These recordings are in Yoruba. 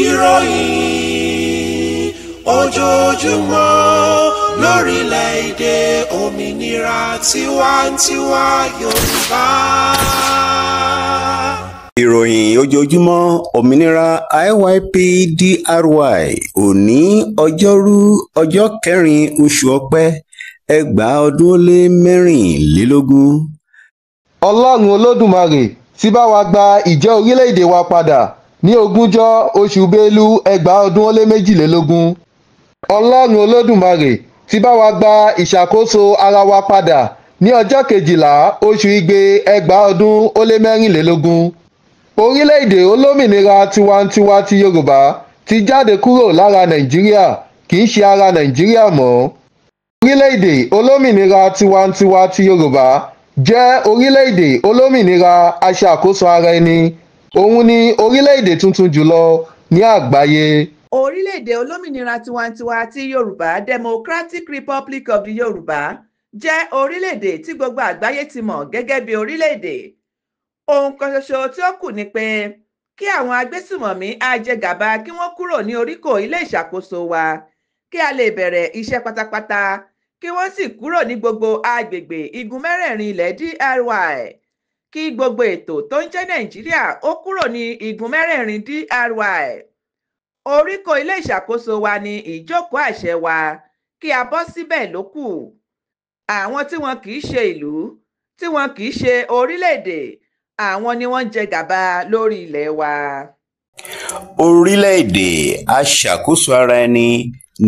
ìròyìn ojoojúmọ́ lórílẹ̀‐èdè òmìnira tiwantiwa Yorùbá. ìròyìn ojoojúmọ́ òmìnira IYPDRY òní ọjọ́rú ọjọ́ 4 oṣù ọ̀pẹ 2024. ọlọ́run olódùmarè ti bá wa gba ìjẹ́ orílẹ̀-èdè wa padà ní 20 oṣù Bélú 2022. ọlọ́run olódùmarè ti bá wa gba ìṣàkóso ara wa padà ní ọjọ́ 12 oṣù Igbe 2024. orílẹ̀-èdè olómìnira tiwantiwa ti Yorùbá ti jáde kúrò lára Nàìjíríà, kì í ṣe ara Nàìjíríà mọ́. orílẹ̀-èdè olómìnira tiwantiwa ti Yorùbá jẹ́ orílẹ̀-èdè olómìnira aṣàkóso ara ẹni. òun ni orílẹ̀-èdè tuntun jùlọ ní àgbáyé. orílẹ̀-èdè olómìnira tiwantiwa ti Yorùbá Democratic Republic of the Yorùbá jẹ́ orílẹ̀-èdè tí gbogbo àgbáyé ti mọ̀ gẹ́gẹ́ bí orílẹ̀-èdè. ohun kan ṣoṣo tí ó kù ni pé kí àwọn agbésùmọ̀mí ajẹgàba kí wọ́n kúrò ní oríkò ilé ìṣàkóso wa kí a lè bẹ̀rẹ̀ iṣẹ́ pátápátá kí wọ́n sì kúrò ní gbogbo agbègbè igun mẹ́rẹ̀ẹ̀rin ilẹ̀ DRY kí gbogbo ètò tó ń jẹ́ Nàìjíríà ó kúrò ní igun mẹ́rẹ̀ẹ̀rin DRY. oríkò ilé ìṣàkóso wa ní ìjókòó àṣẹ wa kí a bọ́ síbẹ̀ ló kù. àwọn tí wọn kì í ṣe ìlú tí wọn kì í ṣe orílẹ̀-èdè àwọn ni wọ́n ń jẹ gàba lórí ilẹ̀ wa. orílẹ̀-èdè aṣàkóso ara ẹni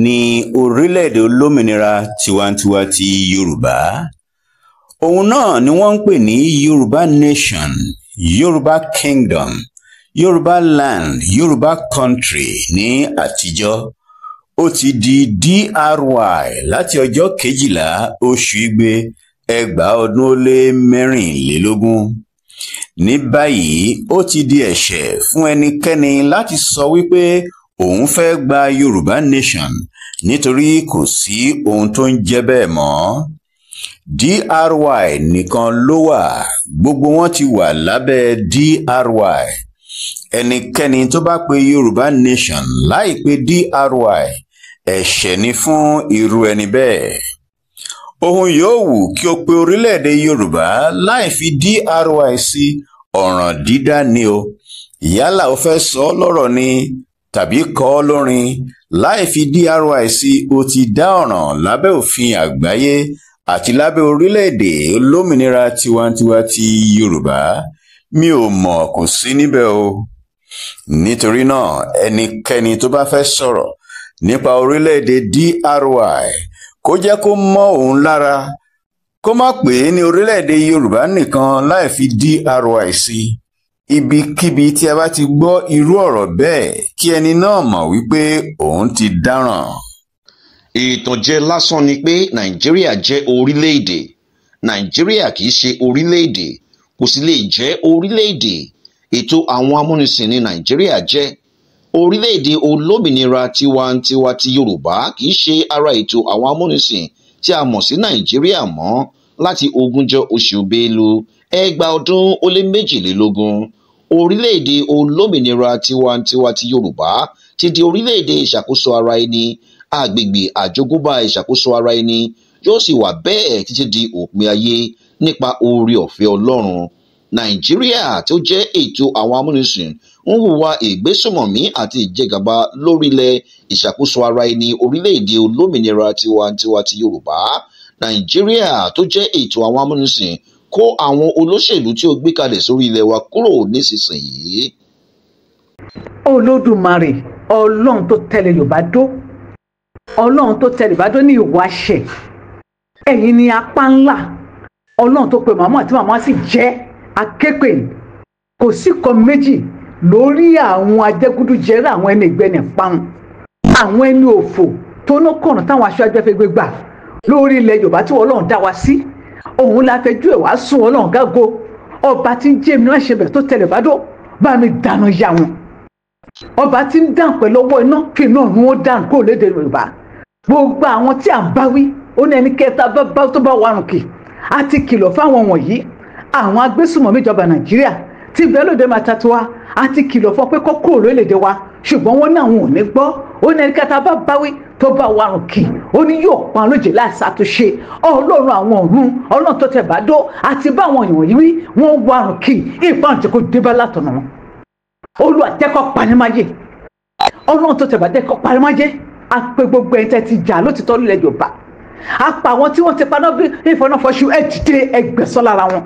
ní orílẹ̀-èdè olómìnira tiwantiwa ti Yorùbá. òun náà ni wọ́n ń pè ní Yorùbá Nation, Yorùbá Kingdom, Yorùbá Land, Yorùbá Country ní àtijọ́. ó ti di DRY láti ọjọ́ 12 oṣù Igbe 2024. ní báyìí ó ti di ẹ̀ṣẹ̀ fún ẹnikẹ́ni láti sọ wípé òun fẹ́ gba Yorùbá Nation nítorí kò sí ohun tó ń jẹ́ bẹ́ẹ̀ mọ́. DRY nìkan ló wà, gbogbo wọn ti wà lábẹ́ DRY. ẹnikẹ́ni tó bá pe Yorùbá Nation láì pe DRY ẹ̀ṣẹ̀ ni fún irú ẹni bẹ́ẹ̀. ohun yòówù kí o pe orílẹ̀-èdè Yorùbá láì fi DRY sí ọ̀ràn dídá ni o. yálà o fẹ́ sọ ọ́ lọ́rọ̀ ni tàbí kọ ọ́ lórin, láì fi DRY sí o ti dá ọ̀ràn lábẹ́ òfin àgbáyé àti lábẹ́ orílẹ̀-èdè olómìnira tiwantiwa ti Yorùbá. mi ò mọ̀ kò sí níbẹ̀ o. nítorí náà ẹnikẹ́ni tó bá fẹ́ sọ̀rọ̀ nípa orílẹ̀-èdè DRY kó jẹ́ kó mọ́ òun lára, kó má pè é ní orílẹ̀-èdè Yorùbá nìkan láì fi DRY sí. ibikíbi tí a bá ti gbọ́ irú ọ̀rọ̀ bẹ́ẹ̀ kí ẹni náà mọ̀ wípé òun ti dáràn. ìtànjẹ lásán ni pé Nàìjíríà jẹ́ orílẹ̀-èdè. Nàìjíríà kì í ṣe orílẹ̀-èdè, kò sì lè jẹ́ orílẹ̀-èdè. ètò àwọn amúnisìn ní Nàìjíríà jẹ́. orílẹ̀-èdè olómìnira tiwantiwa ti Yorùbá kì í ṣe ara ètò àwọn amúnisìn tí a mọ̀ sí Nàìjíríà mọ́ láti 20 oṣù Bélú 2022. orílẹ̀-èdè olómìnira tiwantiwa ti Yorùbá ti di orílẹ̀-èdè ìṣàkóso ara ẹni. agbègbè àjogúnbá ìṣàkóso ara ẹni yóò sì wà bẹ́ẹ̀ títí di òpin ayé nípa oore ọ̀fẹ́ Ọlọ́run. Nàìjíríà tó jẹ́ ètò àwọn amúnisìn ń hùwà ìgbésùmọ̀mí àti ìjẹgàba lórílẹ̀ ìṣàkóso ara ẹni orílẹ̀-èdè olómìnira tiwantiwa ti Yorùbá. Nàìjíríà tó jẹ́ ètò àwọn amúnisìn kó àwọn olóṣèlú tí ó gbé kalẹ̀ sórí ilẹ̀ wa kúrò nísinsìnyí. Olódùmarè, Ọlọ́run tó tẹ̀lé Yorùbá dó, Ọlọ́run tó tẹ̀lé Yorùbá dó ní ìwáṣẹ̀, ẹ̀yin ni apá ńlá, Ọlọ́run tó pe màmá àti màmá sì jẹ́ akéèpè. kò sí kan méjì lórí àwọn ajẹgúdújẹrẹ, àwọn ẹni ìgbẹ́ni parun, àwọn ẹni òfò tó ná kọ̀nà táwọn aṣáájú afẹ́gbẹ́ gbà lórí ilẹ̀ Yorùbá tí Ọlọ́run dá wa sí. òun la fẹjú ẹ̀ wá sún Ọlọ́run gágo. ọba tí ń jẹ́ mi náà ṣe bẹ̀rẹ̀ tó tẹ̀lé bá dó bá mi dáná yá wọn. ọba tí ń dàn pẹ̀lú ọwọ́ iná kí iná ọ̀run ó dàn kó lédè Yorùbá. gbogbo àwọn tí à ń bá wí ó ní ẹni kẹta bá tó bá warùn kì á ti kìlọ̀ fáwọn wọ̀nyí àwọn agbésùmọ̀mí ìjọba Nàìjíríà tí bẹ́ẹ̀ lóde Matatuwa àti kìlọ̀ fún pé kó kúrò lórílẹ̀‐èdè wa ṣùgbọ́n wọ́n ní àwọn ò ní gbọ́. Ó ní ẹnikẹ́ta bá báwí tó bá warùn kì ó ní yóò pa lóje láìsí àtúnṣe. Ọlọ́run àwọn ọ̀run, Ọlọ́run tó tẹ̀ bá dó àti bá àwọn èèyàn yìí wí wọ́n warùn kì ìparun tí kò dé bá látọ̀nà wọn. Olúwa jẹ́ kó panimáyé, Ọlọ́run tó tẹ̀ bá jẹ́ kó panimáyé. A pé gbogbo ẹni tẹ́ ti jà lótìtọ́ nílẹ̀ Yorùbá, a pa àwọn tí wọ́n ti paná bí ìfọ̀nàfọ̀ṣù ẹ̀ dìde ẹgbẹ̀sọ́ lára wọn.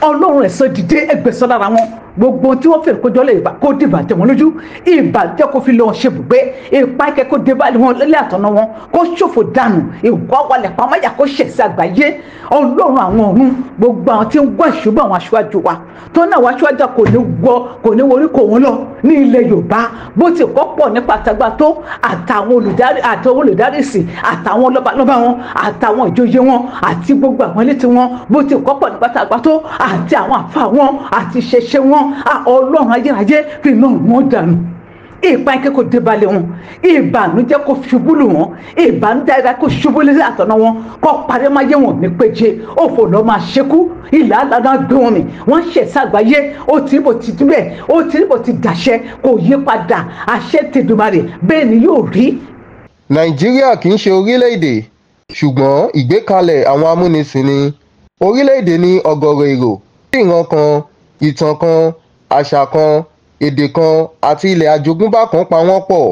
Ọlọ́run ẹ̀sọ́ dìde ẹgbẹ̀sọ́ lára wọn. Gbogbo tí wọ́n fẹ́ kójọ́ lè kó dìbà tẹ̀ wọ́n lójú, ìbàjẹ́ kó fi lé wọn ṣe bùgbé, ipa ikẹ́ kó dé báyìí wọn lé àtọ̀nà wọn, kó ṣòfò dànù, ìwà wàlẹ̀ pàmáyà kó ṣẹ̀sí àgbáyé. Ọlọ́run àwọn ọ̀run, gbogbo àwọn tí ń gbọ́ ìṣubú àwọn aṣáájú wa tó náà wá aṣáájú kò ní worí kò wọ́n lọ ní ilẹ̀ Yorùbá bó ti kọ́ pọ̀ nípa àtàgbà tó àtàwọn olùdarí ìsìn àtàwọn lọ́balọ́ba wọn àtàwọn ìjòyè wọn àti gbogbo àwọn ilé tí wọn bó ti kọ́ pọ̀ nípa àtàgbà tó àti àwọn àfa wọn àti ṣẹṣẹ wọn. Ọlọ́run ayérayé fi náà wọ́n dànù, ìpa ike kò débalẹ̀ wọn, ìbànújẹ́ kò ṣubú lù wọn, ìbànújẹ́ kò ṣubú lé àtọ̀nà wọn, kọ́ parí máa yé wọn ní péje òfò lọ́ máa ṣekú ìlà àlànà gbé wọn mi wọ́n ṣẹ̀ sàgbáyé ó ti bò ti dúbẹ̀ ó ti bò ti dàṣẹ kò yí padà àṣẹ tèdùmarè bẹ́ẹ̀ ni yóò rí. Nàìjíríà kì í ṣe orílẹ̀-èdè ṣùgbọ́n ìgbékalẹ̀ àwọn amúnisìn ni. Orílẹ̀-èdè ní ọ̀gọ̀rọ̀ èrò tí ìran kan, ìtàn kan, àṣà kan, èdè kan àti ilẹ̀ àjogúnbá kan pa wọ́n pọ̀.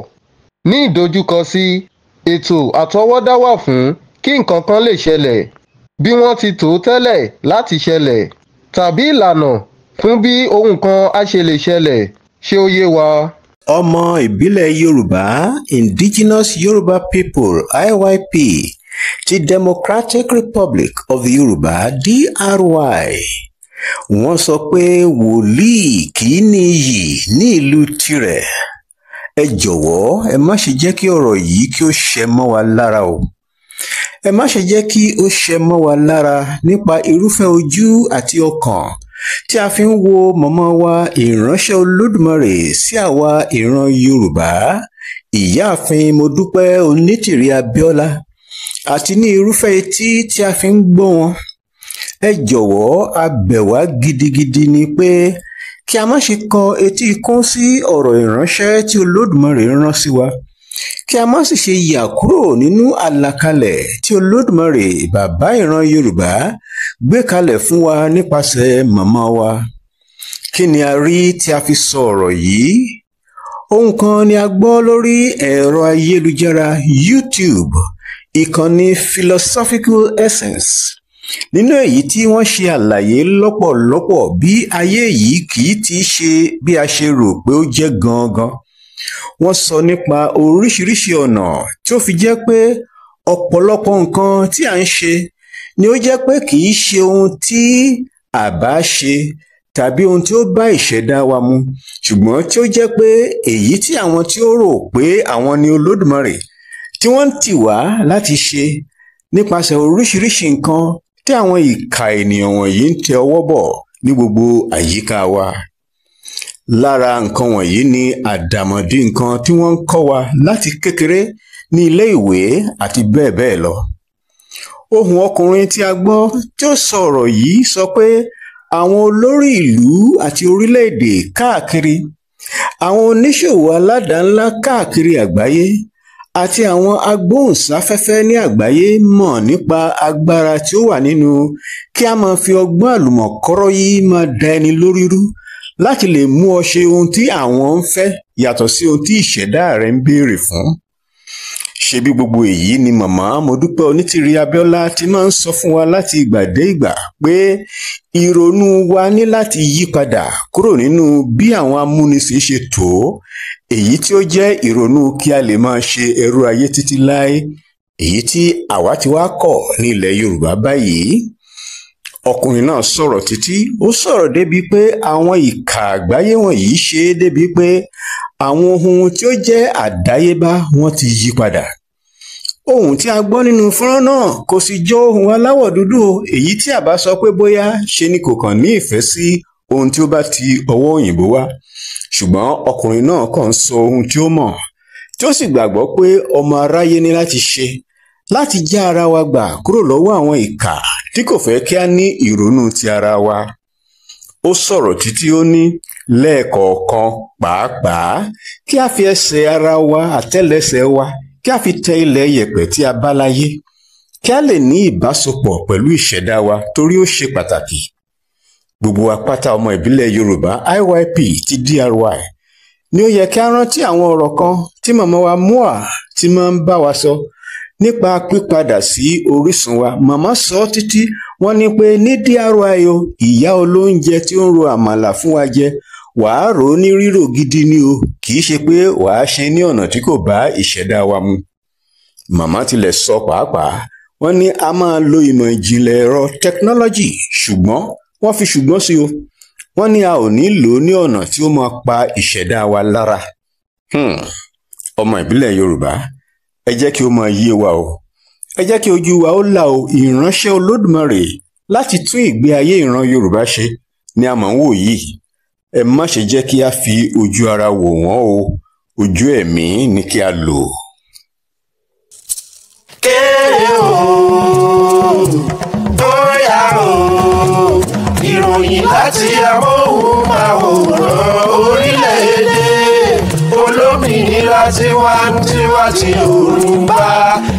Ní ìdojúkọ sí ètò àtọwọ́dá wà fún kí nǹkan kan lè ṣẹlẹ̀ bí wọ́n ti tò ó tẹ́lẹ̀ láti ṣẹlẹ̀ tàbí ìlànà fún bí ohun kan á ṣe lè ṣẹlẹ̀. Ṣé ó yé wa? ọmọ ìbílẹ̀ Yorùbá Indigenous Yoruba People IYP ti Democratic Republic of the Yorùbá DRY wọ́n sọ pé wòlíì kì í ní iyì ní ìlú tirẹ̀. Ẹ jọ̀wọ́ ẹ má ṣe jẹ́ kí ọ̀rọ̀ yìí kí ó ṣẹ mọ́ wa lára o. Ẹ má ṣe jẹ́ kí ó ṣẹ mọ́ wa lára nípa irúfẹ́ ojú àti ọkàn tí a fi ń wo màmá wa ìránṣẹ́ Olódùmarè sí àwa ìran Yorùbá ìyáàfin Modúpẹ́ Onítìrí Abíọ́lá àti ní irúfẹ́ etí tí a fi ń gbọ́ wọn. Ẹ jọ̀wọ́ a bẹ̀ wá gidigidi ni pé kí a má ṣe kọ etí ikún sí ọ̀rọ̀ ìránṣẹ́ tí Olódùmarè rán sí wa, kí a má sì ṣe yà kúrò nínú àlàkalẹ̀ tí Olódùmarè bàbá ìran Yorùbá gbé kalẹ̀ fún wa nípasẹ̀ màmá wa. Kí ni a rí tí a fi sọ ọ̀rọ̀ yìí? Ohun kan ni a gbọ́ lórí ẹ̀rọ ayélujára YouTube, ìkànnì Philosophical Essence. Nínú èyí tí wọ́n ṣe àlàyé lọ́pọ̀lọpọ̀ bí ayé yìí kì í ti ṣe bí a ṣe rò pé ó jẹ́ gangan. Wọ́n sọ nípa oríṣiríṣi ọ̀nà tí ó fi jẹ́ pé ọ̀pọ̀lọpọ̀ nǹkan tí à ń ṣe ni ó jẹ́ pé kì í ṣe ohun tí a bá ṣe tàbí ohun tí ó bá ìṣẹ̀dá wa mu, ṣùgbọ́n tí ó jẹ́ pé èyí tí àwọn tí ó rò pé àwọn ni Olódùmarè tí wọ́n ń tì wá láti ṣe nípasẹ̀ oríṣiríṣi nǹkan tí àwọn ìkà ènìyàn wọ̀nyí ń tẹ ọwọ́ bọ̀ ní gbogbo àyíká wa. Lára nǹkan wọ̀nyí ni àdàmọ̀dì nǹkan tí wọ́n ń kọ́ wa láti kékeré ní ilé ìwé àti bẹ́ẹ̀ bẹ́ẹ̀ lọ. Ohùn ọkùnrin tí a gbọ́ tí ó sọ ọ̀rọ̀ yìí sọ pé àwọn olórí ìlú àti orílẹ̀-èdè káàkiri, àwọn oníṣòwò aládàá-ńlá káàkiri àgbáyé àti àwọn agbóhùnsáfẹ́fẹ́ ní àgbáyé mọ̀ nípa agbára tí ó wà nínú kí a máa fi ọgbọ́n àlùmọ̀kọ́rọ́ yìí máa da ẹni lórí rú láti lè mú ọ ṣe ohun tí àwọn ń fẹ́ yàtọ̀ sí ohun tí ìṣẹ̀dá rẹ̀ ń béèrè fún. Ṣebí gbogbo èyí ni màmá Modúpẹ́ Onítìrí Abíọ́lá ti máa ń sọ fún wa láti ìgbà dé ìgbà pé ìrònú wa ní láti yí padà kúrò nínú bí àwọn amúnisìn ṣe tó èyí tí ó jẹ́ ìrònú kí a lè máa ṣe ẹrú ayé títí láé, èyí tí àwa ti wá kọ̀ ní ilẹ̀ Yorùbá báyìí. Ọkùnrin náà sọ̀rọ̀ títí ó sọ̀rọ̀ débi pé àwọn ìkà àgbáyé wọ̀nyí ṣe é débi pé àwọn ohun tí ó jẹ́ àdáyébá wọn ti yí padà. Ohun tí a gbọ́ nínú fọ́nrán náà kò sì jọ ohun aláwọ̀ dúdú, èyí tí a bá sọ pé bóyá ṣe ni kò kàn ní ìfẹ́ sí ohun tí ó bá ti ọwọ́ òyìnbó wá. Ṣùgbọ́n ọkùnrin náà kàn ń sọ ohun tí ó mọ̀, tí ó sì gbàgbọ́ pé ọmọ aráyé ní láti ṣe láti já ara wa gbà kúrò lọ́wọ́ àwọn ìkà tí kò fẹ́ kí a ní ìrònú ti ara wa. ó sọ̀rọ̀ títí ó ní lẹ́ẹ̀kọ̀ọ̀kan pàápàá kí a fi ẹsẹ̀ ara wa àtẹ́lẹsẹ̀ wa kí a fi tẹ ilẹ̀ yẹ̀pẹ̀ tí a bá láyé kí a lè ní ìbásopọ̀ pẹ̀lú ìṣẹ̀dá wa torí ó ṣe pàtàkì. Gbogbo apáta ọmọ ìbílẹ̀ Yorùbá IYP ti DRY ni ó yẹ kí a rántí àwọn ọ̀rọ̀ kan tí màmá wa Mua ti máa ń bá wa sọ nípa pípadà sí orísun wa. Màmá sọ títí wọ́n ní pé ní DRY o, ìyá olóúnjẹ tí ó ń ro àmàlà fún wa jẹ wàá rò ó ní rírò gidi ni o, kì í ṣe pé wàá ṣe ní ọ̀nà tí kò bá ìṣẹ̀dá wa mu. Màmá tilẹ̀ sọ pàápàá wọ́n ní a máa lo ìmọ̀ ìjìnlẹ̀ ẹ̀rọ technology ṣùgbọ́n wọ́n fi ṣùgbọ́n sí o. Wọ́n ní a ò ní lò ó ní ọ̀nà tí ó máa pa ìṣẹ̀dá wa lára. Ọmọ ìbílẹ̀ Yorùbá, ẹ jẹ́ kí ó máa yé wa o. Ẹ jẹ́ kí ojú wa ó là o. Ìránṣẹ́ Olódùmarè láti tún ìgbé ayé ìran Yorùbá ṣe ni a máa ń wò yìí. Ẹ má ṣe jẹ́ kí a fi ojú ara wò wọ́n o. Ojú ẹ̀mí ni kí a lò. Kéré o, bóyá o, ìròyìn láti amóhùnmáwòrán orílẹ̀-èdè olómìnira tiwantiwa ti Yorùbá.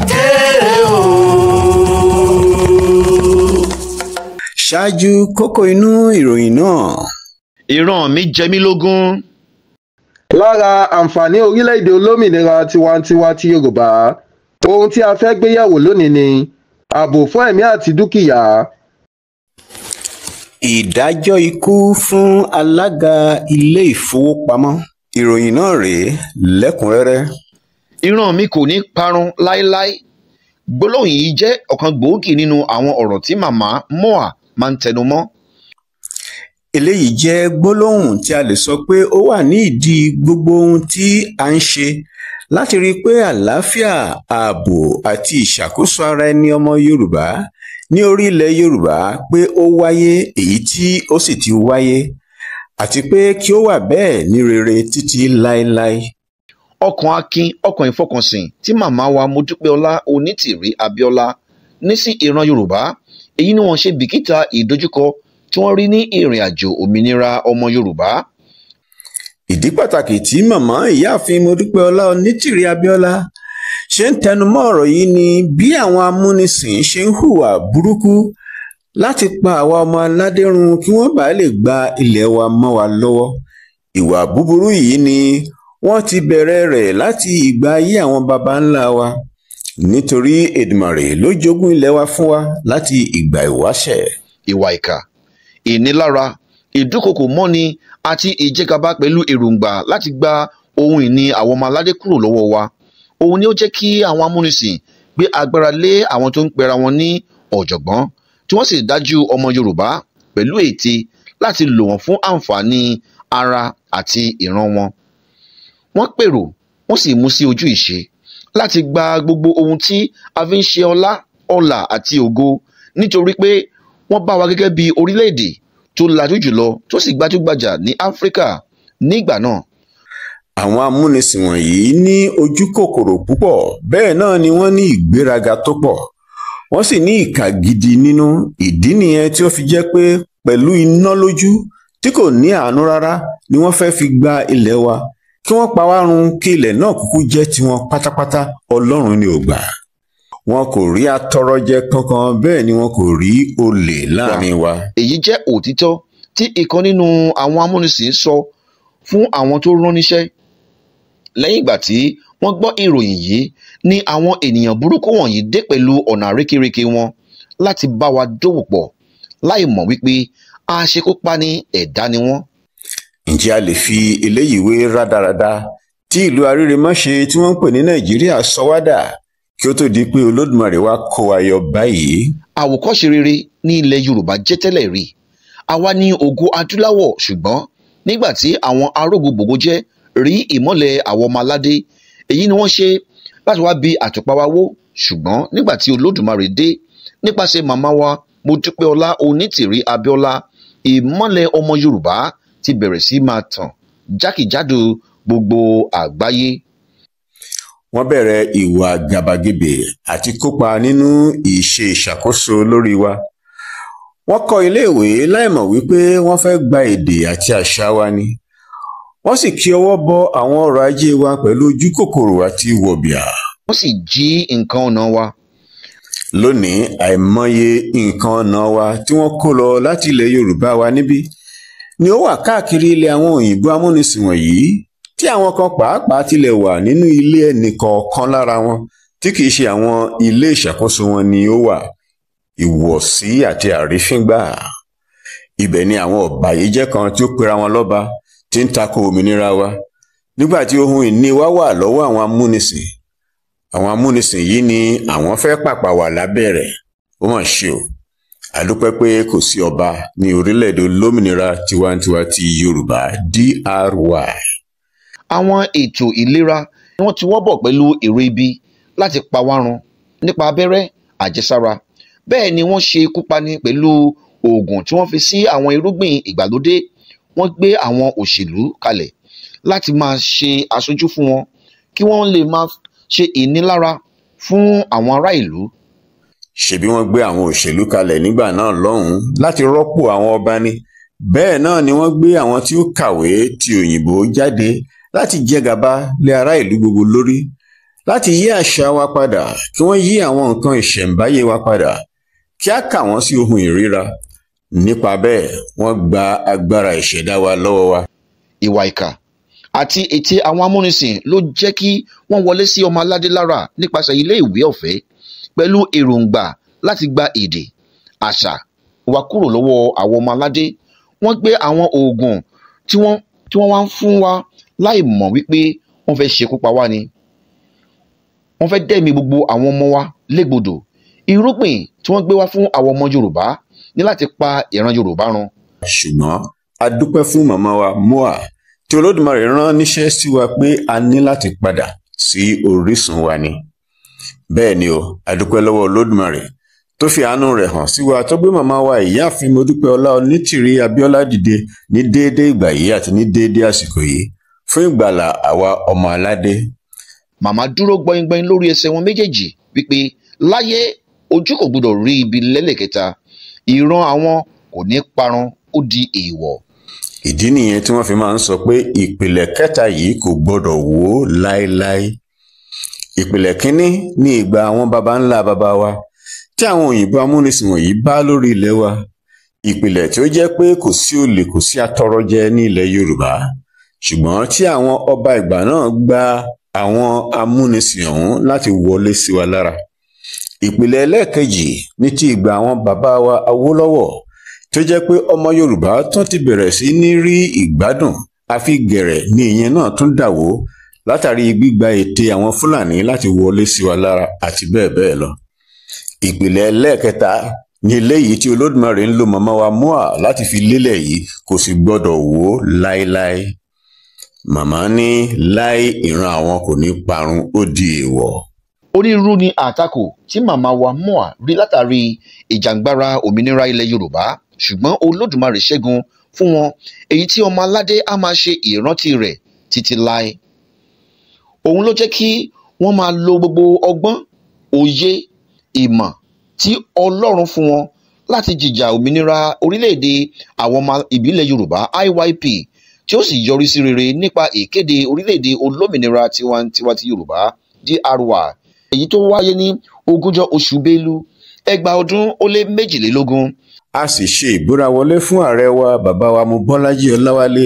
Kéré o. Ṣáájú kókó inú ìròyìn náà. ìran mi jẹ mí lógún. Lára àǹfààní orílẹ̀-èdè olómìnira tiwantiwa ti Yorùbá, ohun tí a fẹ́ gbéyẹ̀wò lónìí ni ààbò fún ẹ̀mí àti dúkìá. Ìdájọ́ ikú fún alága ilé ìfowópamọ́. Ìròyìn náà rèé lẹ́kùnrẹ́rẹ́. ìran mi kò ní parun láéláé. gbólóhùn yìí jẹ́ ọ̀kan gbòógì nínú àwọn ọ̀rọ̀ tí màmá Mua máa ń tẹnu mọ́. Eléyìí jẹ́ gbólóhùn tí a lè sọ pé ó wà ní ìdí gbogbo ohun tí a ń ṣe láti rí i pé àlàáfíà, ààbò àti ìṣàkóso ara ẹni ọmọ Yorùbá ní orí ilẹ̀ Yorùbá pé ó wáyé, èyí tí ó sì ti wáyé, àti pé kí ó wà bẹ́ẹ̀ ní rere títí láéláé. ọkàn akin, ọkàn ìfọkànsìn tí màmá wa Modúpẹ́ọlá Onítìrí Abíọ́lá ní sí ìran Yorùbá, èyí ni wọ́n ṣe bìkítà ìdojúkọ tí wọ́n rí ní ìrìn àjò òmìnira ọmọ Yorùbá. Ìdí pàtàkì tí màmá ìyáàfin Modúpẹ́ọlá Onítìrí Abíọ́lá ṣe ń tẹnumọ́ ọ̀rọ̀ yìí ni bí àwọn amúnisìn ṣe ń hùwà burúkú láti pa àwa ọmọ aládé run kí wọ́n bàa lè gba ilẹ̀ wa mọ́ wa lọ́wọ́. Ìwà búburú yìí ni wọ́n ti bẹ̀rẹ̀ rẹ̀ láti ìgbà ayé àwọn baba ńlá wa, nítorí Èdùmàrè ló jogún ilẹ̀ wa fún wa láti ìgbà ìwáṣẹ̀. ìwà ìkà, ìnilára, ìdúnkokò mọ́ni àti ìjẹgàba pẹ̀lú èròǹgbà láti gba ohun ìní àwọn ọmọ aládé kúrò lọ́wọ́ wa. Òun ni ó jẹ́ kí àwọn amúnisìn gbé agbára lé àwọn tó ń pera wọn ní ọ̀jọ̀gbọ́n tí wọ́n sì dájú ọmọ Yorùbá pẹ̀lú ète láti lò wọ́n fún àǹfààní ara àti ìran wọn. Wọ́n pèrò, wọ́n sì mú sí ojú ìṣe láti gba gbogbo ohun tí a fi ń ṣe ọlá, ọlà àti ògo, nítorí pé wọ́n bá wa gẹ́gẹ́ bí orílẹ̀-èdè tó lajú jùlọ tó sì gbajúgbajà ní Áfíríkà nígbà náà. Àwọn amúnisìn wọ̀nyí ní ojú kòkòrò púpọ̀, bẹ́ẹ̀ náà ni wọ́n ní ìgbéraga tó pọ̀, wọ́n sì ní ìkà gidi nínú. Ìdí nìyẹn tí ó fi jẹ́ pé pẹ̀lú iná lójú tí kò ní àánú rárá ni wọ́n fẹ́ fi gba ilẹ̀ wa, kí wọ́n pa wá run kí ilẹ̀ náà kúkú jẹ́ tiwọn pátápátá. Ọlọ́run ni ò gbà. Wọn kò rí atọrọjẹ kankan, bẹ́ẹ̀ ni wọn kò rí olè láàrin wa. Èyí jẹ́ òtítọ́ tí ìkan nínú àwọn amúnisìn sọ fún àwọn tó rán níṣẹ́. Lẹ́yìn ìgbà tí wọ́n gbọ́ ìròyìn yìí ni àwọn ènìyàn burúkú wọ̀nyí dé pẹ̀lú ọ̀nà àrékérekè wọn láti bá wa dòwò pọ̀ láì mọ̀ wípé aṣekúpani ẹ̀dá ni wọ́n. Ǹjẹ́ a lè fi eléyìí wé rádaràda tí ìlú arírèmáṣe tí wọ́n ń pè ní Nàìjíríà sọ wá dà kí ó tó di pé Olódùmarè wá kó wa yọ báyìí? Àwòkọ́ṣe rere ní ilẹ̀ Yorùbá jẹ́ tẹ́lẹ̀ rí. Àwa ní ògo adúláwọ̀, ṣùgbọ́n nígbà tí àwọn arógbòbògò jẹ́ rí ìmọ́lẹ̀ àwọn ọmọ aládé, èyí ni wọ́n ṣe láti wá bí àtùpà wa wó. Ṣùgbọ́n nígbà tí Olódùmarè dé nípasẹ̀ màmá wa Modúpẹ́ọlá Onítìrí Abíọ́lá, ìmọ́lẹ̀ ọmọ Yorùbá ti bẹ̀rẹ̀ sí máa tàn jákèjádò gbogbo àgbáyé. Wọ́n bẹ̀rẹ̀ ìwà gàbàgebè àti kópa nínú ìṣe ìṣàkóso lórí wa. wọ́n kọ́ iléèwé láìmọ̀ wípé wọ́n fẹ́ gba èdè àti àṣà wa ni. wọ́n sì kí ọwọ́ bọ àwọn ọrọ̀ ajé wa pẹ̀lú ojú kòkòrò àti wọ̀bìà. wọ́n sì jí nǹkan ọ̀nà wa. lónìí àìmọye nǹkan ọ̀nà wa tí wọ́n kó lọ láti ilẹ̀ Yorùbá wa níbí ni ó wà káàkiri ilẹ̀ àwọn òyìnbó amúnisìn wọ̀nyí, tí àwọn kan pàápàá tilẹ̀ wà nínú ilé ẹnìkọ̀ọ̀kan lára wọn tí kìí ṣe àwọn ilé ìṣàkóso wọn ni ó wà. Ìwọ̀sí àti àrífíngbà. Ibẹ̀ ni àwọn ọ̀bàyéjẹ́ kan tí ó pera wọn lọ́ba tí ń tako òmìnira wa nígbà tí ohun ìní wa wà lọ́wọ́ àwọn amúnisìn. Àwọn amúnisìn yìí ni àwọn fẹ́ pàpà wà lábẹ́ rẹ̀. Ó mà ṣe o. A dúpẹ́ pé kò sí ọba ní orílẹ̀-èdè olómìnira tiwantiwa ti Yorùbá DRY. Àwọn ètò ìlera ni wọ́n ti wọ́bọ̀ pẹ̀lú èrò ibi láti pa wá run nípa abẹ́rẹ́ àjẹsára. Bẹ́ẹ̀ ni wọ́n ṣe ikú pani pẹ̀lú oògùn tí wọ́n fi sí àwọn irúgbìn ìgbàlódé. Wọ́n gbé àwọn òṣèlú kalẹ̀ láti máa ṣe aṣojú fún wọn kí wọ́n lè máa ṣe ìnilára fún àwọn ará ìlú. Ṣebí wọ́n gbé àwọn òṣèlú kalẹ̀ nígbà náà lọ́hùn-ún láti rọ́pò àwọn ọba ni. Bẹ́ẹ̀ náà ni wọ́n gbé àwọn tí ó kàwé ti òyìnbó jáde láti jẹ gàba lé ará ìlú gbogbo lórí, láti yí àṣà wa padà, kí wọ́n yí àwọn nǹkan ìṣẹ̀ǹbáyé wa padà, kí á kà wọ́n sí ohun ìríra. Nípa bẹ́ẹ̀ wọ́n gba agbára ìṣẹ̀dá wa lọ́wọ́ wa. Ìwà ìkà àti ète àwọn amúnisìn ló jẹ́ kí wọ́n wọlé sí ọmọ aládé lára nípasẹ̀ ilé ìwé ọ̀fẹ́ pẹ̀lú èròǹgbà láti gba èdè àṣà wa kúrò lọ́wọ́ àwọn ọmọ aládé. Wọ́n gbé àwọn oògùn tí wọ́n wá ń fún wa láì mọ̀ wípé wọ́n fẹ́ ṣekú pa wá ni. Wọ́n fẹ́ dẹ́mi gbogbo àwọn ọmọ wa légbodò. Irúgbìn tí wọ́n gbé wá fún àwọn ọmọ Yorùbá ní láti pa ìran Yorùbá run. Ṣùgbọ́n a dúpẹ́ fún màmá wa Moa tí Olódùmarè rán níṣẹ́ sí wa pé a ní láti padà sí orísun wa ni. Bẹ́ẹ̀ ni o, a dúpẹ́ lọ́wọ́ Olódùmarè tó fi àánú rẹ̀ hàn sí wa, tó gbé màmá wa ìyáàfin Modúpẹ́ Onítìrí Abíọ́lá dìde ní déédéé ìgbà yìí àti ní déédéé àsìkò yìí fún ìgbàlà àwa ọmọ aládé. Màmá dúró gbọ̀ngbọ̀n lórí ẹsẹ̀ wọn méjèèjì wípé láyé ojú kò gbọdọ̀ rí ibi lẹ́lẹ̀kẹta. Ìran àwọn kò ní parun, ó di èèwọ̀. Ìdí nìyẹn tí wọ́n fi máa ń sọ pé ìpìlẹ̀ kẹta yìí kò gbọdọ̀ wó láéláé. Ìpìlẹ̀ kínní ní ìgbà àwọn baba ńlá baba wa tí àwọn òyìnbó amúnisìn wọ̀nyí bá lórí ilẹ̀ wa. Ìpìlẹ̀ tí ó jẹ́ pé kò sí olè, kò sí atọrọjẹ ní ilẹ̀ Yorùbá. Ṣùgbọ́n tí àwọn ọba ìgbà náà gba àwọn amúnisìn ọ̀hún láti wọlé sí wa lára. Ìpìlẹ̀ ẹlẹ́ẹ̀kejì ní ti ìgbà àwọn bàbá wa Awólọ́wọ̀ tó jẹ́ pé ọmọ Yorùbá tún ti bẹ̀rẹ̀ sí ní rí ìgbádùn, àfi gẹ̀rẹ̀ ní ìyẹn náà tún dàwó látàrí gbígba ète àwọn Fúlàní láti wọlé sí wa lára àti bẹ́ẹ̀ bẹ́ẹ̀ lọ. Ìpìlẹ̀ ẹlẹ́ẹ̀kẹta ní eléyìí tí Olódùmarè ń lo màmá wa Moa láti fi lélẹ̀ yìí kò sì gbọdọ̀ wó láéláé. Màmá ní láì ìran àwọn kò ní parun, ó di èèwọ̀. Onírúurú ni àtakò tí màmá wa Moa rí látàrí ìjàǹgbara òmìnira ilẹ̀ Yorùbá, ṣùgbọ́n Olódùmarè ṣẹ́gun fún wọn, èyí tí ọmọ aládé á máa ṣe ìrántí rẹ̀ títí láé. Òun ló jẹ́ kí wọ́n máa lo gbogbo ọgbọ́n, òye, ìmọ̀ tí Ọlọ́run fún wọn láti jìjà òmìnira orílẹ̀-èdè àwọn ọmọ ìbílẹ̀ Yorùbá IYP, tí ó sì yọrí sí rere nípa ìkéde orílẹ̀-èdè olómìnira tiwantiwa ti Yorùbá DRY, èyí tó wáyé ní 20 oṣù Bélú 2022. A sì ṣe ìbúra wọlé fún ààrẹ wa bàbá wa Mobọ́lájí Ọláwálé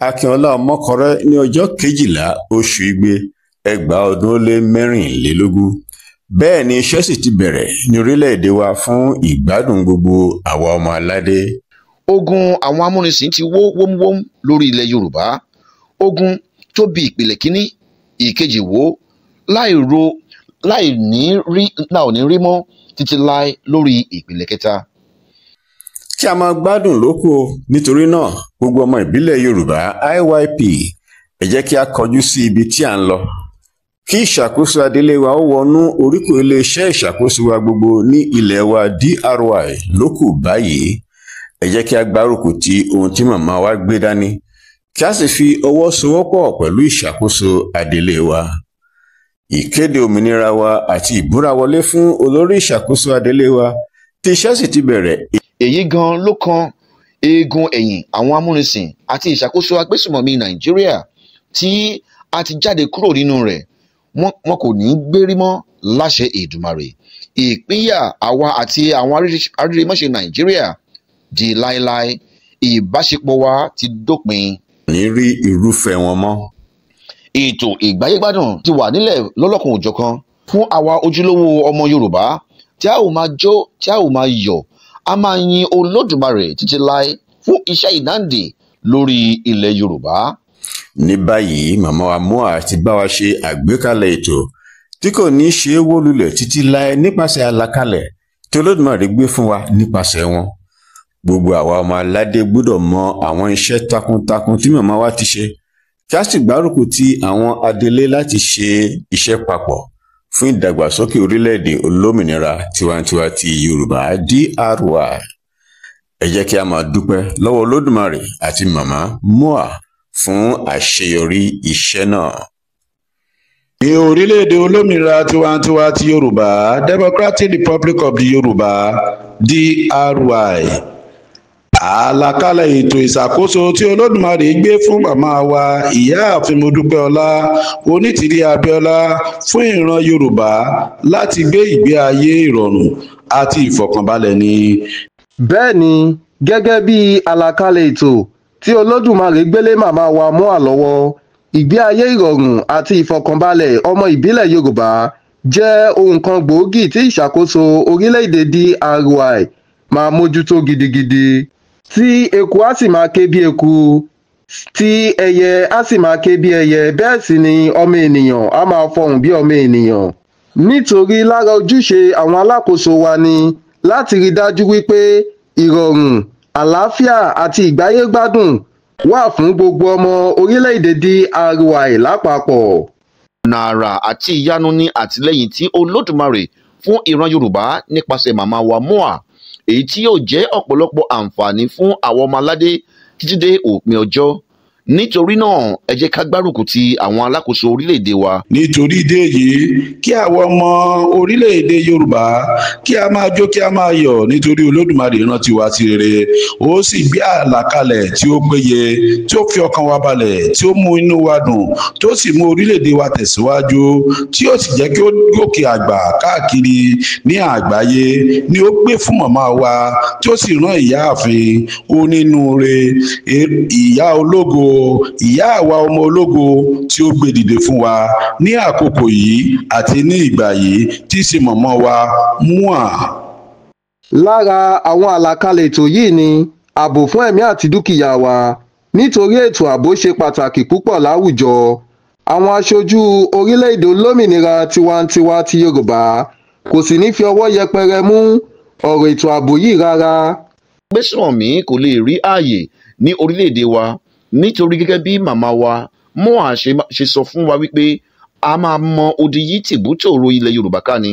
Akínọlá Ọmọkọrẹ ní ọjọ́ 12 oṣù Igbe 2024. Bẹ́ẹ̀ ni iṣẹ́ sì ti bẹ̀rẹ̀ ní orílẹ̀-èdè wa fún ìgbádùn gbogbo àwa ọmọ aládé. Ogun àwọn amúnisìn ti wó wómúwóm lórí ilẹ̀ Yorùbá. Ogun tó bí ìpìlẹ̀ kínní ìkejì wó láì ní rí mọ́ títí láé lórí ìpìlẹ̀ kẹta. Kí a máa gbádùn lóko, nítorí náà gbogbo ọmọ ìbílẹ̀ Yorùbá IYP ẹ jẹ́ kí a kọjú sí ibi tí à ń lọ. Kí ìṣàkóso adelé wa ó wọnú oríkò iléeṣẹ́ ìṣàkóso wa gbogbo ní ilẹ̀ wa DRY lókù báyìí. Ẹ jẹ́ kí a gbárùkù ti ohun tí màmá wa gbé dání, kí a sì fi ọwọ́ sowọ́pọ̀ pẹ̀lú ìṣàkóso adelé wa. Ìkéde òmìnira wa àti ìbúra wọlé fún olórí ìṣàkóso adelé wa tí iṣẹ́ sì ti bẹ̀rẹ̀. èyí gan ló kan eegun ẹ̀yìn àwọn amúnisìn àti ìṣàkóso agbésùmọ̀mí Nàìjíríà tí a ti jáde kúrò nínú rẹ̀. Wọn kò ní í gbérí mọ́ láṣẹ Èdùmàrè. Ìpínyà àwa àti àwọn arírèmọ́ṣe Nàìjíríà di láéláé. Ìbáṣepọ̀ wa ti dópin. ní rí irúfẹ́ wọn mọ́. Ètò ìgbáyégbádùn ti wà nílẹ̀ lọ́lọ́kan òjọ̀kan fún àwa ojúlówó ọmọ Yorùbá tí a ò máa jó tí a ò máa yọ̀. A máa yin Olódùmarè títí láé fún iṣẹ́ ìdáǹdè lórí ilẹ̀ Yorùbá. ní báyìí màmá wa Mua ti bá wa ṣe àgbékalẹ̀ ètò tí kò ní í ṣe é wó lulẹ̀ títí láé nípasẹ̀ àlàkalẹ̀ tí Olódùmarè gbé fún wa nípasẹ̀ wọn. Gbogbo àwa ọmọ aládé gbọ́dọ̀ mọ àwọn iṣẹ́ takuntakun tí màmá wa ti ṣe kí a sì gbárùkù ti àwọn adelé láti ṣe iṣẹ́ papọ̀ fún ìdàgbàsókè orílẹ̀-èdè olómìnira tiwantiwa ti Yorùbá DRY. Ẹ jẹ́ kí a máa dúpẹ́ lọ́wọ́ Olódùmarè àti màmá Mua fún àṣeyọrí iṣẹ́ náà. ní orílẹ̀-èdè olómìnira tiwantiwa ti Yorùbá Democratic Republic of the Yorùbá DRY. àlàkalẹ̀ ètò ìṣàkóso tí Olódùmarè gbé fún màmá wa Ìyáàfin Modúpẹ́ọlá Onítìrí Abíọ́lá fún ìran Yorùbá láti gbé ìgbé ayé ìrọ̀rùn àti ìfọ̀kànbalẹ̀ ni. bẹ́ẹ̀ ni gẹ́gẹ́ bí àlàkalẹ̀ ètò tí Olódùmarè gbélé màmá wa Mua lọ́wọ́, ìgbé ayé ìrọ̀rùn àti ìfọ̀kànbalẹ̀ ọmọ ìbílẹ̀ Yorùbá jẹ́ ohun kan gbòógì tí ìṣàkóso orílẹ̀-èdè DRY máa mójútó gidigidi, tí eku á sì máa ké bí eku, tí ẹyẹ á sì máa ké bí ẹyẹ, bẹ́ẹ̀ sì ni ọmọ ènìyàn á máa fọhùn bí ọmọ ènìyàn. Nítorí lára ojúṣe àwọn alákòóso wa ni láti rí dájú wípé ìrọ̀rùn, àlàáfíà àti ìgbáyégbádùn wà fún gbogbo ọmọ orílẹ̀-èdè DRY lápapọ̀. Ọ̀nà àrà àti ìyanu ní àtìlẹ́yìn tí Olódùmarè fún ìran Yorùbá nípasẹ̀ màmá wa Mua, èyí tí yóò jẹ́ ọ̀pọ̀lọpọ̀ àǹfààní fún àwọn ọmọ aládé títí dé òpin ọjọ́. Nítorí náà ẹ jẹ́ ká gbárùkù ti àwọn alákòóso orílẹ̀-èdè wa. nítorí ìdí èyí kí àwọn ọmọ orílẹ̀-èdè Yorùbá kí a máa jó kí a máa yọ̀ nítorí Olódùmarè rántí wa sí rere. Ó sì gbé àlàkalẹ̀ tí ó péye tí ó fi ọkàn wa balẹ̀ tí ó mú inú wa dùn tó sì mú orílẹ̀-èdè wa tẹ̀síwájú tí ó sì jẹ́ kí ó gòkè àgbà káàkiri ní àgbáyé ni ó gbé fún màmá wa tí ó sì rán Ìyáàfin onínúure, ìyá ológo, ìyá àwa ọmọ ológo tí ó gbé dìde fún wa ní àkókò yìí àti ní ìgbà yìí tí í ṣe màmá wa Mua. Lára àwọn àlàkalẹ̀ ètò yìí ni ààbò fún ẹ̀mí àti dúkìá wa. Nítorí ètò ààbò ṣe pàtàkì púpọ̀ láwùjọ, àwọn aṣojú orílẹ̀-èdè olómìnira tiwantiwa ti Yorùbá kò sì ní fi ọwọ́ yẹpẹrẹ mú ọ̀rọ̀ ètò ààbò yìí rárá. Agbésùmọ̀mí kò lè rí ààyè ní orílẹ̀-èdè wa nítorí gẹ́gẹ́ bí màmá wa Mua ṣe sọ fún wa wípé a máa mọ odi yìí tìbútòrò ilẹ̀ Yorùbá ká ni.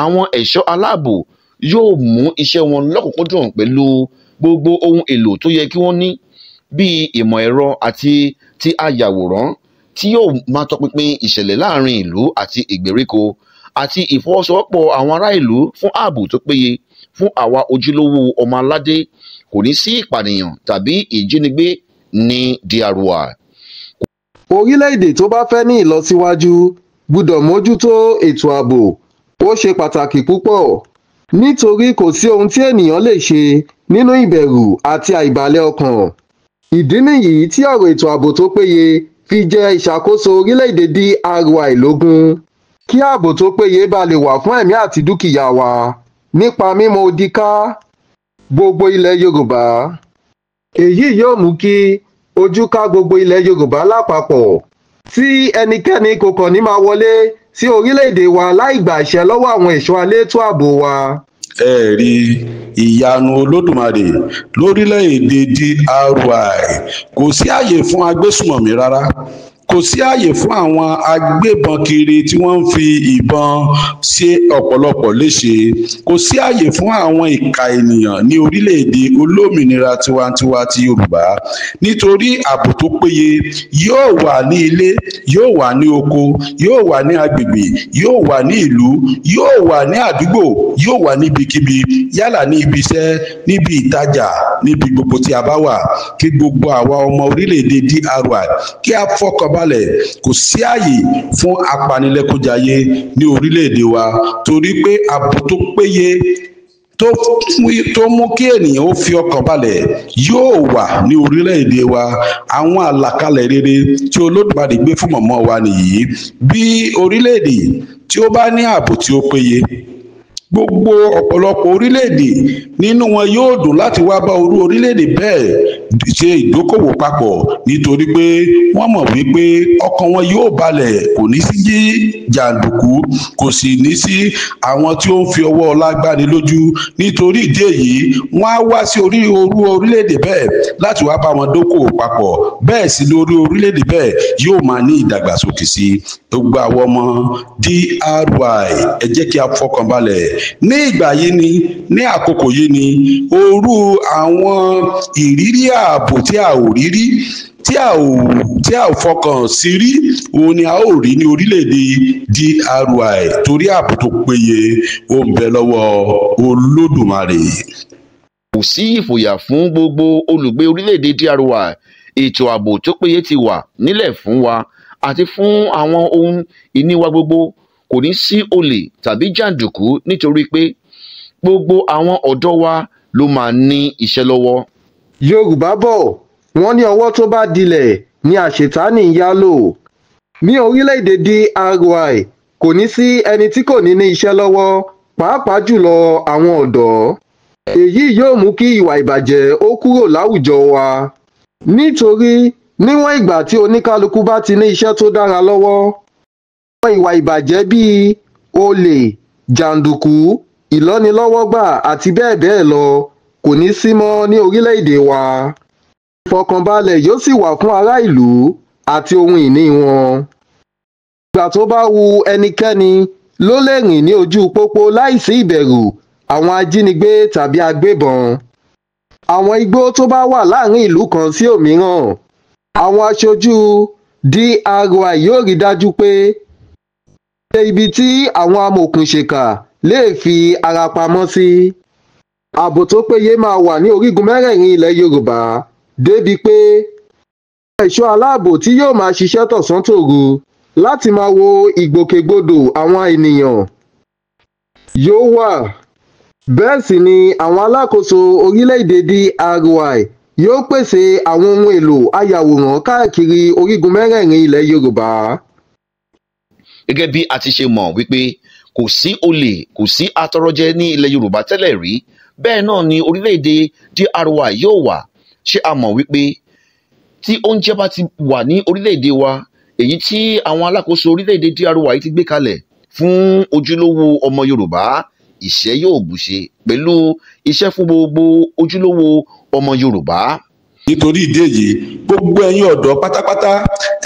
Àwọn ẹ̀ṣọ́ aláàbò yóò mú iṣẹ́ wọn lọ́kùnkúndùn pẹ̀lú gbogbo ohun èlò tó yẹ kí wọ́n ní bíi ìmọ̀ ẹ̀rọ àti ti ayàwòrán tí yóò máa tọpinpin ìṣẹ̀lẹ̀ láàrin ìlú àti ìgbèríko àti ìfọwọ́sowọ́pọ̀ àwọn ará ìlú fún ààbò tó péye fún àwa ojúlówó ọmọ aládé. Kò ní sí ìpànìyàn tàbí ìjínigbé ní DRY. Orílẹ̀-èdè tó bá fẹ́ ní ìlọsíwájú gbọ́dọ̀ mójútó ètò ààbò. Ó ṣe pàtàkì púpọ̀ nítorí kò sí ohun tí ènìyàn lè ṣe nínú ìbẹ̀rù àti àìbalẹ̀ ọkàn. Ìdí nìyí tí ọ̀rọ̀ ètò ààbò tó péye fi jẹ́ ìṣàkóso orílẹ̀-èdè DRY lógún. Kí ààbò tó péye bá lè wà fún ẹ̀mí àti dúkìá wa nípa mímọ odi ká gbogbo ilẹ̀ Yorùbá. Èyí yóò mú kí ojú ká gbogbo ilẹ̀ Yorùbá lápapọ̀, tí ẹnikẹ́ni kò kàn ní máa wọlé sí orílẹ̀-èdè wa láì gba àṣẹ lọ́wọ́ àwọn ẹ̀ṣọ́ elétò ààbò wa. ẹ rí ìyanu Olódùmarè lórílẹ̀-èdè DRY. Kò sí àyè fún agbésùmọ̀mí rárá. kò sí ààyè fún àwọn agbébọn kiri tí wọ́n ń fi ìbọn ṣe ọ̀pọ̀lọpọ̀ léṣe. Kò sí ààyè fún àwọn ìka ènìyàn ní orílẹ̀-èdè olómìnira tiwantiwa ti Yorùbá, nítorí ààbò tó péye yóò wà ní ilé, yóò wà ní oko, yóò wà ní agbègbè, yóò wà ní ìlú, yóò wà ní àdúgbò, yóò wà níbikíbi, yálà ní ibi iṣẹ́, níbi ìtajà, níbi gbogbo tí a bá wà. Kí gbogbo àwa ọmọ orílẹ̀-èdè DRY kí a fọkànbalẹ̀, kò sí ààyè fún apanilẹ́kúnjayé ní orílẹ̀-èdè wa, torí pé ààbò tó péye tó mú kí ènìyàn ó fi ọkàn balẹ̀ yóò wà ní orílẹ̀-èdè wa. Àwọn àlàkalẹ̀ rere tí Olódùmarè gbé fún mọ̀mọ́ wa nìyí. Bí orílẹ̀-èdè tí ó bá ní ààbò tí ó péye, gbogbo ọ̀pọ̀lọpọ̀ orílẹ̀-èdè nínú wọn yóò dùn láti wá bá orú orílẹ̀-èdè bẹ́ẹ̀ ṣe ìdókòwò papọ̀, nítorí pé wọ́n mọ̀ wípé ọkàn wọn yóò balẹ̀, kò ní sí jàǹdùkú, kò sì ní sí àwọn tí ó ń fi ọwọ́ ọlá gbáni lójú. Nítorí ìdí èyí, wọ́n á wá sí orú orílẹ̀-èdè bẹ́ẹ̀ láti wá bá wọn dókòwò papọ̀, bẹ́ẹ̀ sì lórí orílẹ̀-èdè bẹ́ẹ̀ yóò máa ní ìdàgbàsókè sí. Gbogbo àwọn ọmọ DRY ẹ jẹ́ kí a fọkàn balẹ̀. Ní ìgbà yìí ni, ní àkókò yìí ni, orú àwọn ìrírí ààbò tí a ò rí rí, tí a ò fọkàn sí rí, òun ni a ó rí ní orílẹ̀-èdè DRY, torí ààbò tó péye ó ń bẹ lọ́wọ́ Olódùmarè. Kò sí ìfòyà fún gbogbo olùgbé orílẹ̀-èdè DRY. Ètò ààbò tó péye ti wà nílẹ̀ fún wa àti fún àwọn ohun ìní wa gbogbo. Kò ní sí olè tàbí jàǹdùkú, nítorí pé gbogbo àwọn ọ̀dọ́ wa ló máa ní iṣẹ́ lọ́wọ́. Yorùbá bọ̀ wọ́n ní ọwọ́ tó bá dilẹ̀ ni àṣetánì ń yá lò. Ní orílẹ̀-èdè DRY kò ní sí ẹni tí kò ní ní iṣẹ́ lọ́wọ́, pàápàá jùlọ àwọn ọ̀dọ́. Èyí yóò mú kí ìwà ìbàjẹ́ ó kúrò láwùjọ wa, nítorí níwọ̀n ìgbà tí oníkálukú bá ti ní iṣẹ́ tó dára lọ́wọ́, àwọn ìwà ìbàjẹ́ bíi olè, jàǹdùkú, ìlọ́nilọ́wọ́gbà àti bẹ́ẹ̀ bẹ́ẹ̀ lọ kò ní sí mọ́ ní orílẹ̀-èdè wa. Ìfọ̀kànbalẹ̀ yóò sì wà fún ará ìlú àti ohun ìní wọn. Ìgbà tó bá wu ẹnikẹ́ni ló lè rìn ní ojú pópó láìsí ìbẹ̀rù àwọn ajínigbé tàbí agbébọn. Àwọn igbó tó bá wà láàrin ìlú kan sí òmíràn, àwọn aṣojú DRY yóò rí dájú pé ṣe ibi tí àwọn amòòkùnṣèkà lè fi ara pamọ́ sí. Ààbò tó péye máa wà ní orígun mẹ́rẹ̀ẹ̀rin ilẹ̀ Yorùbá, débi pé àwọn ẹ̀ṣọ́ aláàbò tí yóò máa ṣiṣẹ́ tọ̀sán tòru láti máa wo ìgbòkègbodò àwọn ènìyàn yóò wà. Bẹ́ẹ̀ sì ni àwọn alákòóso orílẹ̀-èdè DRY yóò pèsè àwọn ohun èlò ayàwòrán káàkiri orígun mẹ́rẹ̀ẹ̀rin ilẹ̀ Yorùbá. Gẹ́gẹ́ bí a ti ṣe mọ̀ wípé kò sí olè, kò sí atọrọjẹ ní ilẹ̀ Yorùbá tẹ́lẹ̀ rí, bẹ́ẹ̀ náà ni orílẹ̀-èdè DRY yóò wà. Ṣé a mọ̀ wípé tí oúnjẹ bá ti wà ní orílẹ̀-èdè wa, èyí tí àwọn alákòóso orílẹ̀-èdè DRY ti gbé kalẹ̀ fún ojúlówó ọmọ Yorùbá, ìṣẹ́ yóò bùṣe pẹ̀lú iṣẹ́ fún gbogbo ojúlówó ọmọ Yorùbá. Nítorí ìdí èyí, gbogbo ẹ̀yin ọ̀dọ́ pátápátá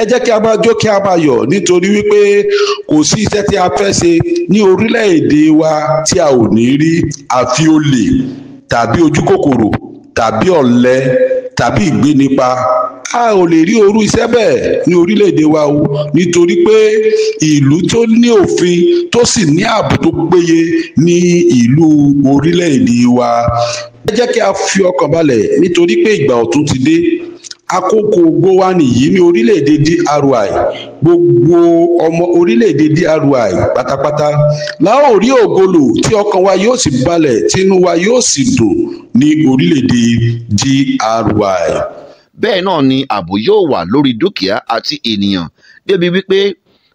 ẹ jẹ́ kí a máa jó kí a máa yọ̀, nítorí wípé kò sí iṣẹ́ tí a fẹ́ ṣe ní orílẹ̀-èdè wa tí a ò ní rí àfi olè tàbí ojúkòkòrò tàbí ọ̀lẹ tàbí ìgbénipa. A ò lè rí orú iṣẹ́ bẹ́ẹ̀ ní orílẹ̀-èdè wa o, nítorí pé ìlú tó ní òfin tó sì ní ààbò tó péye ní ìlú orílẹ̀-èdè wa. Ẹ jẹ́ kí a fi ọkàn balẹ̀, nítorí pé ìgbà ọ̀tun ti dé. Àkókò ògo wa nìyí ní orílẹ̀-èdè DRY. Gbogbo ọmọ orílẹ̀-èdè DRY pátápátá la ó rí ògo lò, tí ọkàn wa yóò sì balẹ̀, tí inú wa yóò sì dùn ní orílẹ̀-èdè DRY. Bẹ́ẹ̀ náà ni ààbò yóò wà lórí dúkìá àti ènìyàn, débi wípé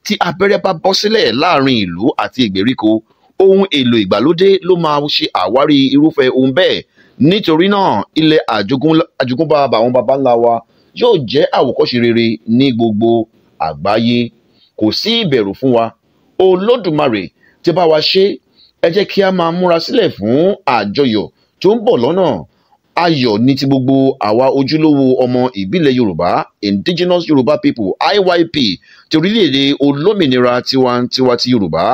tí abẹ́rẹ́ bá bọ́ sílẹ̀ láàrin ìlú àti ìgbèríko, ohun èlò ìgbàlódé ló máa ṣe àwárí irúfẹ́ ohun bẹ́ẹ̀. Nítorí náà, ilẹ̀ àjogúnbá àwọn baba ńlá wa yóò jẹ́ àwòkọ́ṣe rere ní gbogbo àgbáyé. Kò sí ìbẹ̀rù fún wa. Olódùmarè ti bá wa ṣe. Ẹ jẹ́ kí a máa múra sílẹ̀ fún àjọyọ̀ tó ń bọ̀ lọ́nà. ayọ̀ ní ti gbogbo àwa ojúlówó ọmọ ìbílẹ̀ Yorùbá Indigenous Yoruba People IYP ti orílẹ̀-èdè olómìnira tiwantiwa ti Yorùbá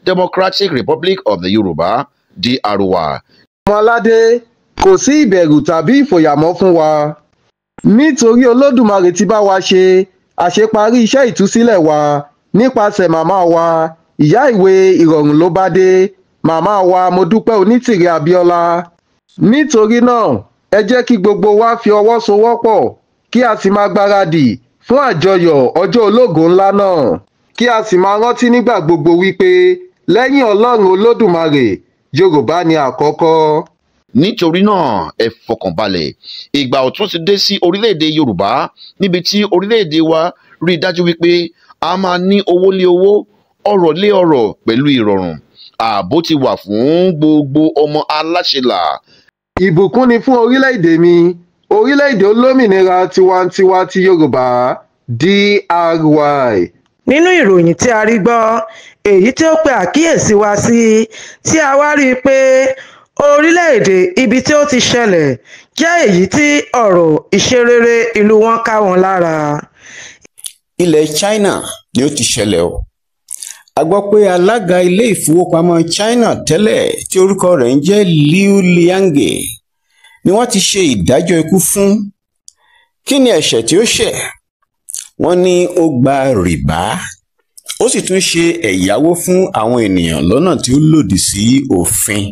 Democratic Republic of the Yorùbá DRY. ọmọ aládé kò sí ìbẹ̀rù tàbí ìfòyàmọ́ fún wa nítorí Olódùmarè ti bá wa ṣe àṣeparí iṣẹ́ ìtúsílẹ̀ wa nípasẹ̀ màmá wa ìyá ìwé ìrọ̀rùn ló bá dé màmá wa Modúpẹ́ Onítìrí Abíọ́lá. Nítorí náà ẹ jẹ́ kí gbogbo wa fi ọwọ́ sowọ́pọ̀ kí a sì máa gbáradì fún àjọyọ̀ ọjọ́ ológo ńlá náà kí a sì máa rántí nígbà gbogbo wípé lẹ́yìn Ọlọ́run Olódùmarè Yorùbá ni àkọ́kọ́. Nítorí náà ẹ fọkànbalẹ̀ ìgbà ọ̀tun ti dé sí orílẹ̀-èdè Yorùbá níbi tí orílẹ̀-èdè wa rí i dájú wípé a máa ní owó lé owó ọrọ̀ lé ọrọ̀ pẹ̀lú ìrọ̀rùn ààbò ti wà fún gbogbo ọmọ aláṣẹlà. Ìbùkún ni fún orílẹ̀-èdè mi orílẹ̀-èdè olómìnira tiwantiwa ti Yorùbá DRY. Nínú ìròyìn tí a rí gbọ́ èyí tí ó pe àkíyèsí wa sí tí a wá rí i pé orílẹ̀-èdè ibi tí ó ti ṣẹlẹ̀ jẹ́ èyí tí ọ̀rọ̀ ìṣerere ìlú wọn ká wọn lára. Ilẹ̀ China ni ó ti ṣẹlẹ̀ o. A gbọ́ pé alága ilé ìfowópamọ́ China tẹ́lẹ̀ tí orúkọ rẹ̀ ń jẹ́ Liu Liange ni wọ́n ti ṣe ìdájọ́ ikú fún. Kí ni ẹ̀ṣẹ̀ tí ó ṣẹ̀? Wọ́n ní ó gba rìbá ó sì tún ṣe ẹ̀yáwó fún àwọn ènìyàn lọ́nà tí ó lòdì sí òfin.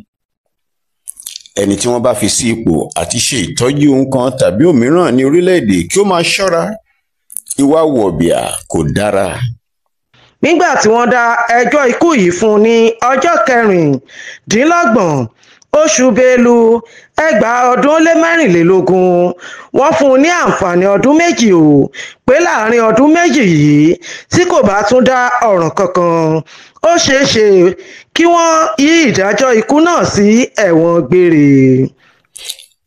Ẹni tí wọ́n bá fi sí ipò àti ṣe ìtọ́jú ohun kan tàbí òmíràn ní orílẹ̀-èdè kí ó máa ṣọ́ra. Ìwà wọ̀bìà kò dára. Nígbà tí wọ́n dá ẹjọ́ ikú yìí fún ní ọjọ́ 26 oṣù Bélú 2024 wọ́n fún un ní àǹfààní ọdún 2 o pé láàrin ọdún 2 yìí tí kò bá tún dá ọ̀ràn kankan ó ṣeé ṣe kí wọ́n yí ìdájọ́ ikú náà sí ẹ̀wọ̀n gbére.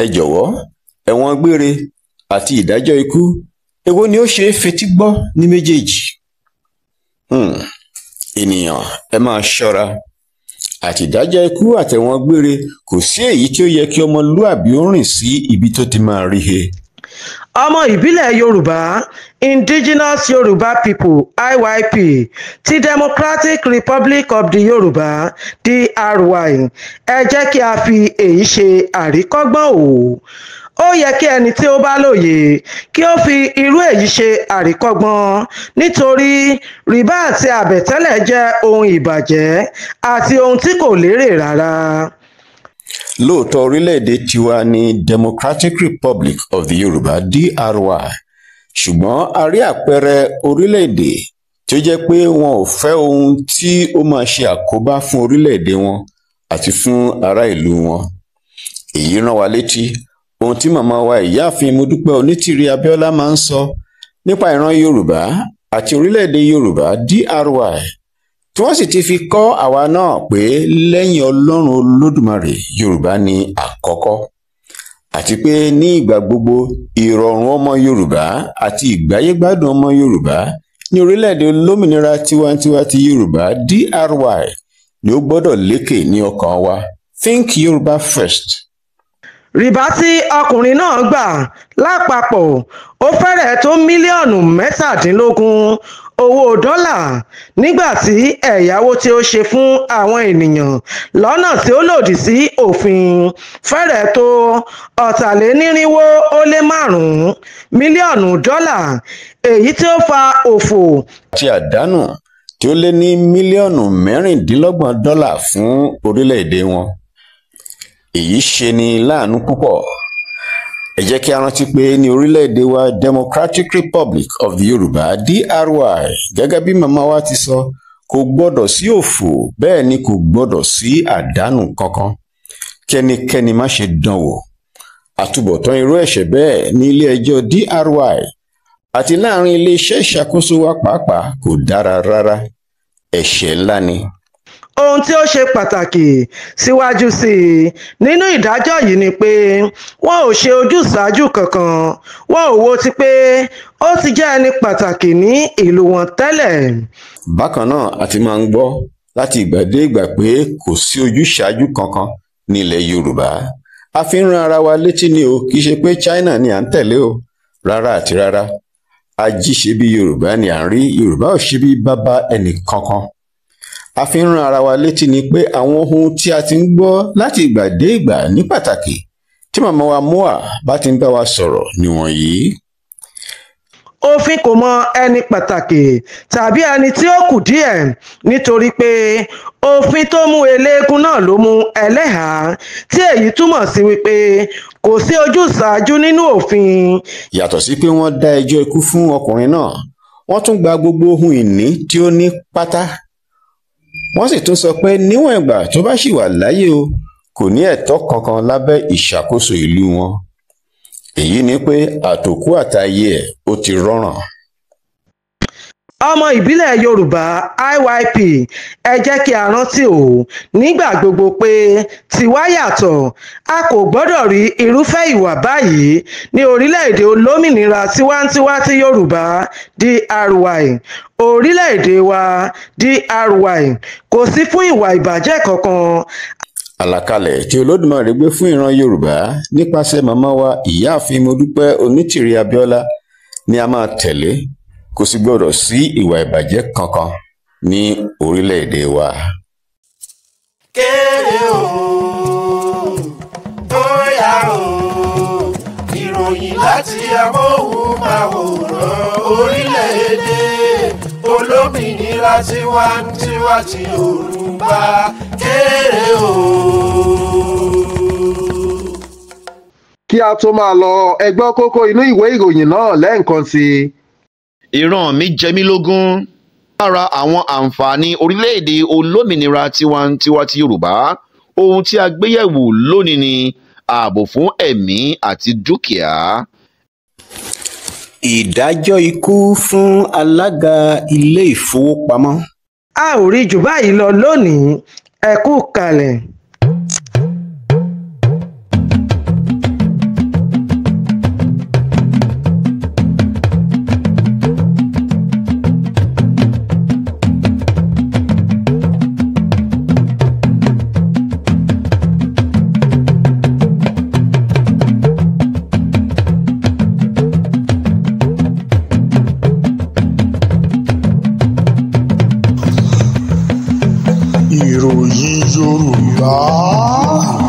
Ẹ jọ̀wọ́ ẹ̀wọ̀n gbére àti ìdájọ́ ikú èwo ni ó ṣe é fetí gbọ́ ní méjèèjì? Ènìyàn ẹ máa ṣọ́ra. Àtìdájọ́ ikú àtẹ̀wọ̀n gbére kò sí èyí tí ó yẹ kí ọmọlúàbí ó rìn sí ibi tó ti máa rí he. Ọmọ ìbílẹ̀ Yorùbá Indigenous Yoruba People IYP ti Democratic Republic of the Yorùbá DRY ẹ jẹ́ kí a fi èyí ṣe àríkọ́gbọ́n o. Ó yẹ kí ẹni tí ó bá lóye kí ó fi irú èyí ṣe àríkọ́gbọ́n nítorí rìbá àti àbẹ̀tẹ́lẹ̀ jẹ́ ohun ìbàjẹ́ àti ohun tí kò lérè rárá. Lóòótọ́ orílẹ̀-èdè tiwa ní Democratic Republic of the Yorùbá DRY ṣùgbọ́n a rí àpẹẹrẹ orílẹ̀-èdè tí ó jẹ́ pé wọn ò fẹ́ ohun tí ó máa ṣe àkóbá fún orílẹ̀-èdè wọn àti fún ará ìlú wọn. Èyí rán wa létí ohun tí màmá wa ìyáàfin Modúpẹ́ Onítìrí Abíọ́lá máa ń sọ nípa ìran Yorùbá àti orílẹ̀-èdè Yorùbá DRY tí wọ́n sì ti fi kọ́ àwa náà pé lẹ́yìn Ọlọ́run Olódùmarè Yorùbá ni àkọ́kọ́ àti pé ní ìgbà gbogbo ìrọ̀rùn ọmọ Yorùbá àti ìgbáyégbádùn ọmọ Yorùbá ní orílẹ̀-èdè olómìnira tiwantiwa ti Yorùbá DRY ni ó gbọ́dọ̀ lékè ní ọkàn wa. Think Yorùbá first. Rìbá tí ọkùnrin náà gbà lápapọ̀ ó fẹ́rẹ̀ẹ́ tó mílíọ̀nù 17 owó dọ́là nígbà tí ẹ̀yáwó tí ó ṣe fún àwọn ènìyàn lọ́nà tí ó lòdì sí òfin fẹ́rẹ̀ẹ́ tó 495 mílíọ̀nù dọ́là èyí tí ó fa òfò àti àdánù tí ó lé ní mílíọ̀nù 26 dọ́là fún orílẹ̀-èdè wọn. Èyí ṣe ni láàánú púpọ̀. Ẹ jẹ́ kí a rántí pé ní orílẹ̀-èdè wa Democratic Republic of the Yorùbá DRY gẹ́gẹ́ bí màmá wa ti sọ kò gbọ́dọ̀ sí òfò bẹ́ẹ̀ ni kò gbọ́dọ̀ sí àdánù kankan. Kẹ́nikẹ́ni má ṣe dánwò. Àtúbọ̀tán irú ẹ̀ṣẹ̀ bẹ́ẹ̀ ní ilé ẹjọ́ DRY àti láàrin ilé iṣẹ́ ìṣàkóso wa pàápàá kò dára rárá. Ẹ̀ṣẹ̀ ńlá ni. Ohun tí ó ṣe pàtàkì síwájú sí i nínú ìdájọ́ yìí ni pé wọn ò ṣe ojúsàájú kankan wọn ò wo ti pé ó ti jẹ́ ẹni pàtàkì ní ìlú wọn tẹ́lẹ̀. Bákan náà a ti máa ń gbọ́ láti ìgbà dé ìgbà pé kò sí ojúsàájú kankan ní ilẹ̀ Yorùbá a fi ń ran ara wa létí ni o, kì í ṣe pé China ni à ń tẹ̀lé o, rárá àti rárá. Ajíṣe bí Yorùbá ni à ń rí, Yorùbá ò ṣe bí bàbá ẹnì kankan. A fi ń ran ara wa létí ni pé àwọn ohun tí a ti ń gbọ́ láti ìgbà dé ìgbà ní pàtàkì tí màmá wa Moa bá ti ń bá wa sọ̀rọ̀ nìwọ̀nyí. Òfin kò mọ ẹni pàtàkì tàbí ẹni tí ó kù díẹ̀, nítorí pé òfin tó mú eléégún náà ló mú ẹlẹ́hàá, tí èyí túmọ̀ sí wípé kò sí ojúsàájú nínú òfin. Yàtọ̀ sí pé wọ́n dá ẹjọ́ ikú fún ọkùnrin náà, wọ́n tún gba gbogbo ohun ìní tí ó ní pátá. Wọ́n sì tún sọ pé níwọ̀n ìgbà tó bá ṣì wà láyé o, kò ní ẹ̀tọ́ kankan lábẹ́ ìṣàkóso ìlú wọn. Èyí ni pé àtòkú àtayé ẹ̀ ó ti rọ́ràn. Ọmọ ìbílẹ̀ Yorùbá IYP, ẹ jẹ́ kí a rántí o nígbà gbogbo pé tiwa yàtọ̀. A kò gbọ́dọ̀ rí irúfẹ́ ìwà báyìí ní orílẹ̀-èdè olómìnira tiwantiwa ti Yorùbá DRY. Orílẹ̀-èdè wa DRY kò sí fún ìwà ìbàjẹ́ kankan. Àlàkalẹ̀ tí Olódùmarè gbé fún ìran Yorùbá nípasẹ̀ màmá wa Ìyáàfin Modúpẹ́ Onítìrí Abíọ́lá ni a máa tẹ̀lé. Kò sì gbọdọ̀ sí ìwà ìbàjẹ́ kankan ní orílẹ̀-èdè wa. Kéré o, bóyá o, ìròyìn láti amóhùnmáwòrán orílẹ̀-èdè olómìnira tiwantiwa ti Yorùbá. Kéré o. Kí a tó máa lọ, ẹ gbọ́ kókó inú ìwé ìròyìn náà lẹ́ẹ̀kan sí i. Ìran mi jẹ mí lógún. Lára àwọn àǹfààní orílẹ̀-èdè olómìnira tiwantiwa ti Yorùbá, ohun tí a gbé yẹ̀wò lónìí ni ààbò fún ẹ̀mí àti dúkìá. Ìdájọ́ ikú fún alága ilé ìfowópamọ́. A ò rí jù báyìí lọ lónìí. Ẹ kú kalẹ̀. Ìròyìn Yorùbá.